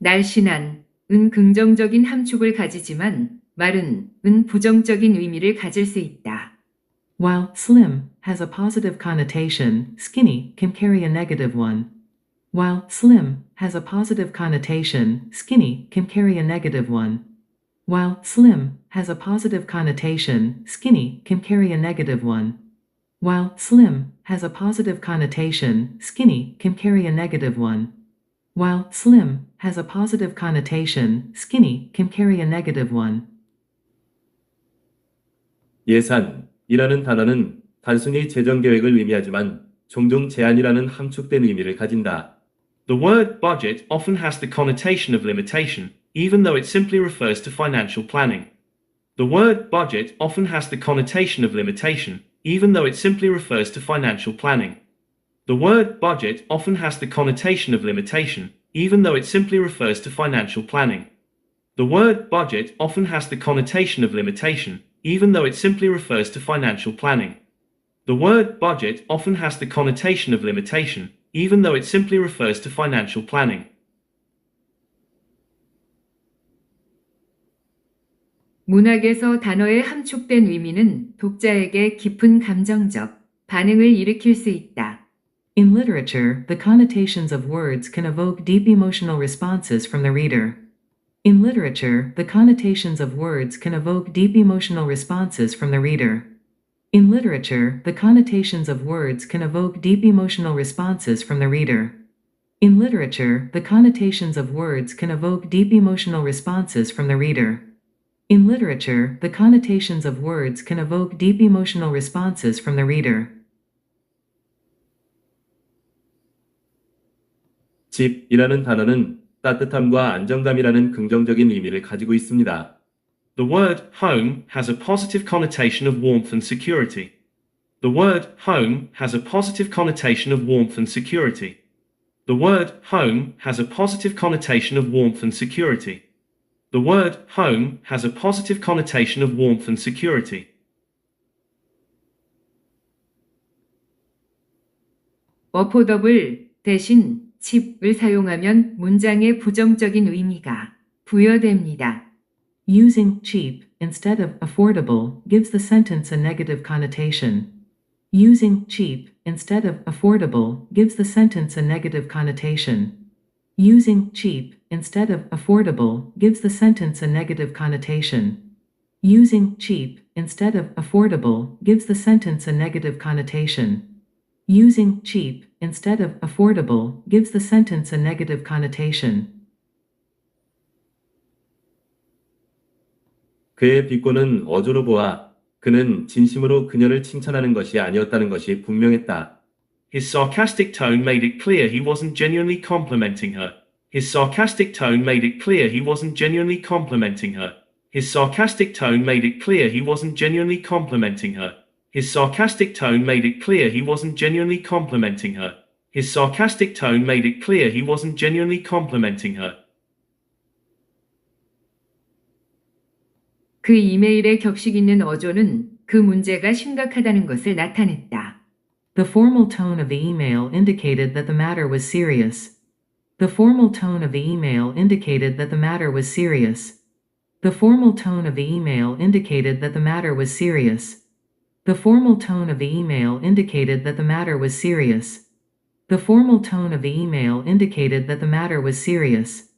날씬한 은 긍정적인 함축을 가지지만 마른 은 부정적인 의미를 가질 수 있다. While slim has a positive connotation, skinny can carry a negative one. While slim has a positive connotation, skinny can carry a negative one. While slim has a positive connotation, skinny can carry a negative one. While slim has a positive connotation, skinny can carry a negative one. While slim has a positive connotation, skinny can carry a negative one. 예산이라는 단어는 단순히 재정 계획을 의미하지만 종종 제한이라는 함축된 의미를 가진다. The word budget often has the connotation of limitation, even though it simply refers to financial planning. The word budget often has the connotation of limitation, even though it simply refers to financial planning. The word budget often has the connotation of limitation, even though it simply refers to financial planning. The word budget often has the connotation of limitation, even though it simply refers to financial planning. The word budget often has the connotation of limitation, even though it simply refers to financial planning. 문학에서 단어의 함축된 의미는 독자에게 깊은 감정적 반응을 일으킬 수 있다. In literature, the connotations of words can evoke deep emotional responses from the reader. In literature, the connotations of words can evoke deep emotional responses from the reader. In literature, the connotations of words can evoke deep emotional responses from the reader. In literature, the connotations of words can evoke deep emotional responses from the reader. In literature, the connotations of words can evoke deep emotional responses from the reader. 집이라는 단어는 따뜻함과 안정감이라는 긍정적인 의미를 가지고 있습니다. The word home has a positive connotation of warmth and security. The word home has a positive connotation of warmth and security. The word home has a positive connotation of warmth and security. The word home has a positive connotation of warmth and security. affordable 대신 cheap을 사용하면 문장에 부정적인 의미가 부여됩니다. Using cheap instead of affordable gives the sentence a negative connotation. Using cheap instead of affordable gives the sentence a negative connotation. Using cheap instead of affordable gives the sentence a negative connotation. Using cheap instead of affordable gives the sentence a negative connotation. Using cheap instead of affordable gives the sentence a negative connotation. 그의 비꼬는 어조로 보아 그는 진심으로 그녀를 칭찬하는 것이 아니었다는 것이 분명했다. His sarcastic tone made it clear he wasn't genuinely complimenting her. His sarcastic tone made it clear he wasn't genuinely complimenting her. His sarcastic tone made it clear he wasn't genuinely complimenting her. His sarcastic tone made it clear he wasn't genuinely complimenting her. His sarcastic tone made it clear he wasn't genuinely complimenting her. 그 이메일의 격식 있는 어조는 그 문제가 심각하다는 것을 나타냈다. The formal tone of the email indicated that the matter was serious. The formal tone of the email indicated that the matter was serious. The formal tone of the email indicated that the matter was serious. The formal tone of the email indicated that the matter was serious. The formal tone of the email indicated that the matter was serious.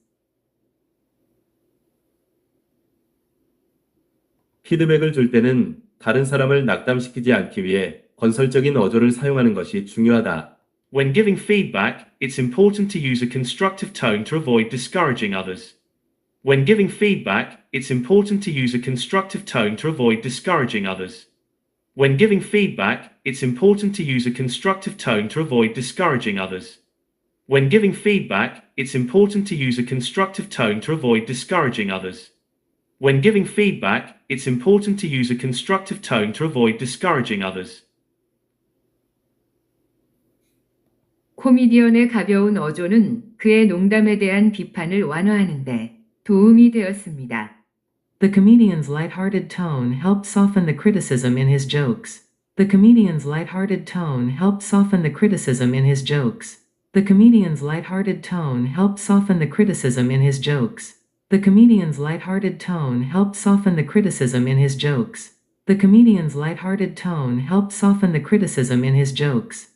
피드백을 줄 때는 다른 사람을 낙담시키지 않기 위해 건설적인 어조를 사용하는 것이 중요하다. When giving feedback, it's important to use a constructive tone to avoid discouraging others. When giving feedback, it's important to use a constructive tone to avoid discouraging others. When giving feedback, it's important to use a constructive tone to avoid discouraging others. When giving feedback, it's important to use a constructive tone to avoid discouraging others. When giving feedback, it's important to use a constructive tone to avoid discouraging others. 코미디언의 가벼운 어조는 그의 농담에 대한 비판을 완화하는데 도움이 되었습니다. The comedian's light-hearted tone helped soften the criticism in his jokes. The comedian's light-hearted tone helped soften the criticism in his jokes. The comedian's lighthearted tone helped soften the criticism in his jokes. The comedian's lighthearted tone helped soften the criticism in his jokes. The comedian's lighthearted tone helped soften the criticism in his jokes.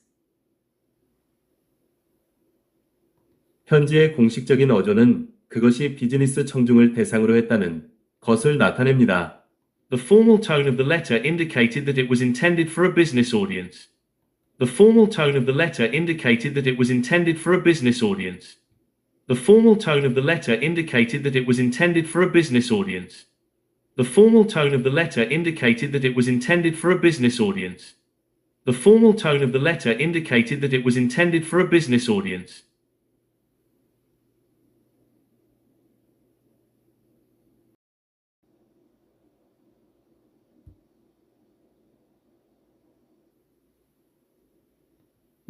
현지의 공식적인 어조는 그것이 비즈니스 청중을 대상으로 했다는 것을 나타냅니다. The formal tone of the letter indicated that it was intended for a business audience. The formal tone of the letter indicated that it was intended for a business audience. The formal tone of the letter indicated that it was intended for a business audience. The formal tone of the letter indicated that it was intended for a business audience. The formal tone of the letter indicated that it was intended for a business audience.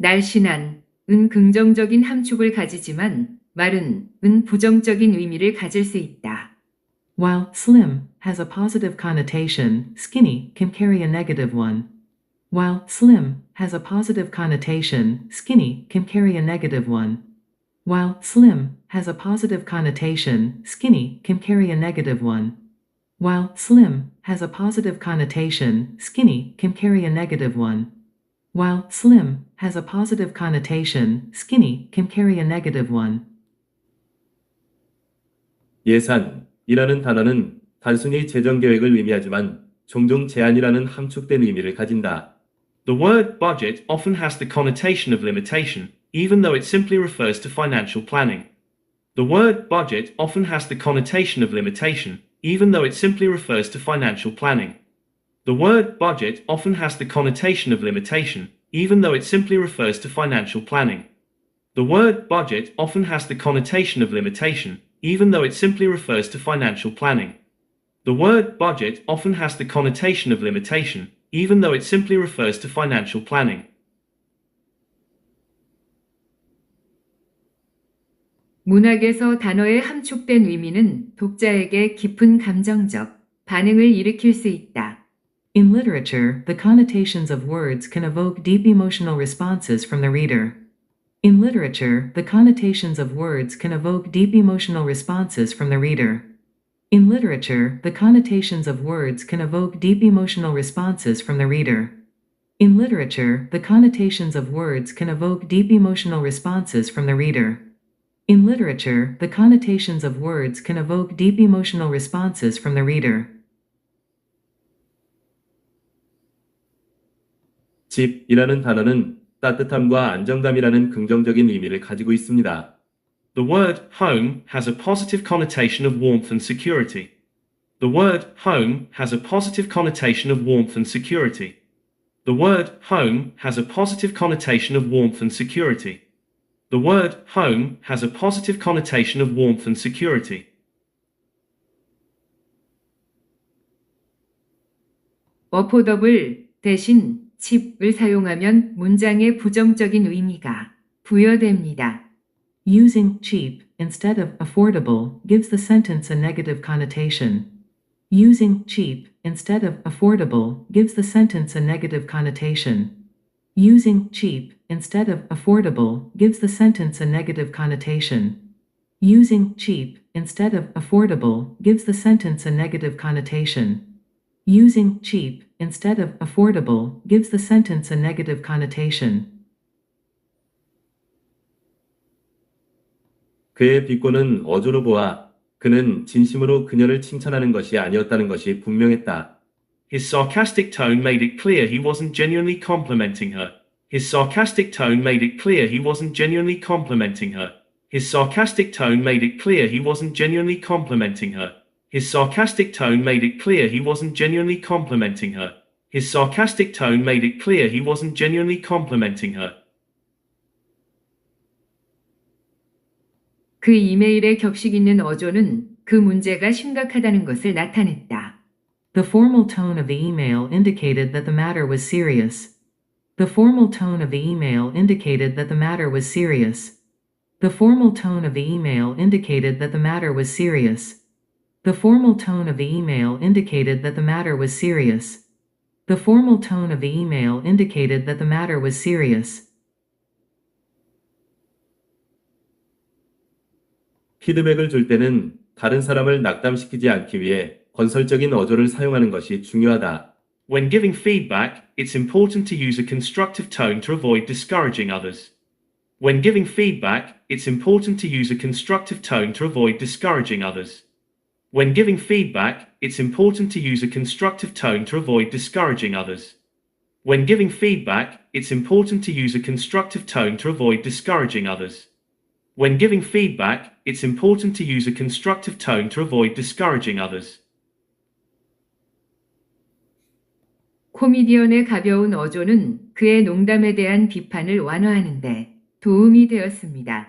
날씬한 은 긍정적인 함축을 가지지만 말은 은 부정적인 의미를 가질 수 있다. While slim has a positive connotation, skinny can carry a negative one. While slim has a positive connotation, skinny can carry a negative one. While slim has a positive connotation, skinny can carry a negative one. While slim has a positive connotation, skinny can carry a negative one. While slim has a positive connotation, skinny can carry a negative one. 예산이라는 단어는 단순히 재정 계획을 의미하지만 종종 제한이라는 함축된 의미를 가진다. The word budget often has the connotation of limitation, even though it simply refers to financial planning. The word budget often has the connotation of limitation, even though it simply refers to financial planning. The word budget often has the connotation of limitation, even though it simply refers to financial planning. The word budget often has the connotation of limitation, even though it simply refers to financial planning. The word budget often has the connotation of limitation, even though it simply refers to financial planning. 문학에서 단어의 함축된 의미는 독자에게 깊은 감정적 반응을 일으킬 수 있다. In literature, the connotations of words can evoke deep emotional responses from the reader. In literature, the connotations of words can evoke deep emotional responses from the reader. In literature, the connotations of words can evoke deep emotional responses from the reader. In literature, the connotations of words can evoke deep emotional responses from the reader. In literature, the connotations of words can evoke deep emotional responses from the reader. 집이라는 단어는 따뜻함과 안정감이라는 긍정적인 의미를 가지고 있습니다. The word home has a positive connotation of warmth and security. The word home has a positive connotation of warmth and security. The word home has a positive connotation of warmth and security. The word home has a positive connotation of warmth and security. 어포더블 대신 칩을 사용하면 문장에 부정적인 의미가 부여됩니다. Using cheap instead of affordable gives the sentence a negative connotation. Using cheap instead of affordable gives the sentence a negative connotation. Using cheap instead of affordable gives the sentence a negative connotation. Using cheap instead of affordable gives the sentence a negative connotation. Using cheap instead of affordable gives the sentence a negative connotation. 그의 비꼬는 어조로 보아 그는 진심으로 그녀를 칭찬하는 것이 아니었다는 것이 분명했다. His sarcastic tone made it clear he wasn't genuinely complimenting her. His sarcastic tone made it clear he wasn't genuinely complimenting her. His sarcastic tone made it clear he wasn't genuinely complimenting her. His sarcastic tone made it clear he wasn't genuinely complimenting her. His sarcastic tone made it clear he wasn't genuinely complimenting her. 그 이메일의 격식 있는 어조는 그 문제가 심각하다는 것을 나타냈다. The formal tone of the email indicated that the matter was serious. The formal tone of the email indicated that the matter was serious. The formal tone of the email indicated that the matter was serious. The formal tone of the email indicated that the matter was serious. The formal tone of the email indicated that the matter was serious. 피드백을 줄 때는 다른 사람을 낙담시키지 않기 위해 건설적인 어조를 사용하는 것이 중요하다. When giving feedback, it's important to use a constructive tone to avoid discouraging others. When giving feedback, it's important to use a constructive tone to avoid discouraging others. When giving feedback, it's important to use a constructive tone to avoid discouraging others. When giving feedback, it's important to use a constructive tone to avoid discouraging others. When giving feedback, it's important to use a constructive tone to avoid discouraging others. 코미디언의 가벼운 어조는 그의 농담에 대한 비판을 완화하는데 도움이 되었습니다.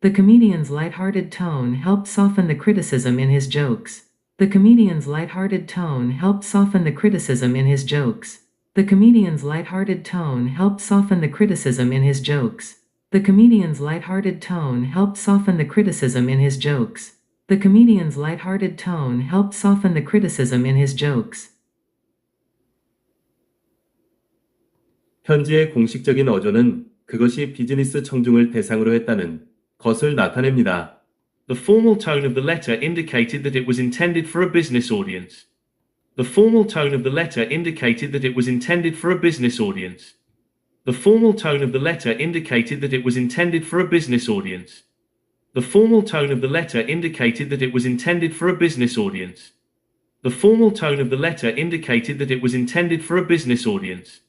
The comedian's light-hearted tone helped soften the criticism in his jokes. The comedian's light-hearted tone helped soften the criticism in his jokes. The comedian's light-hearted tone helped soften the criticism in his jokes. The comedian's light-hearted tone helped soften the criticism in his jokes. The comedian's light-hearted tone helped soften the criticism in his jokes. 현지의 공식적인 어조는 그것이 비즈니스 청중을 대상으로 했다는 것을 나타냅니다. The formal tone of the letter indicated that it was intended for a business audience. The formal tone of the letter indicated that it was intended for a business audience. The formal tone of the letter indicated that it was intended for a business audience. The formal tone of the letter indicated that it was intended for a business audience. The formal tone of the letter indicated that it was intended for a business audience.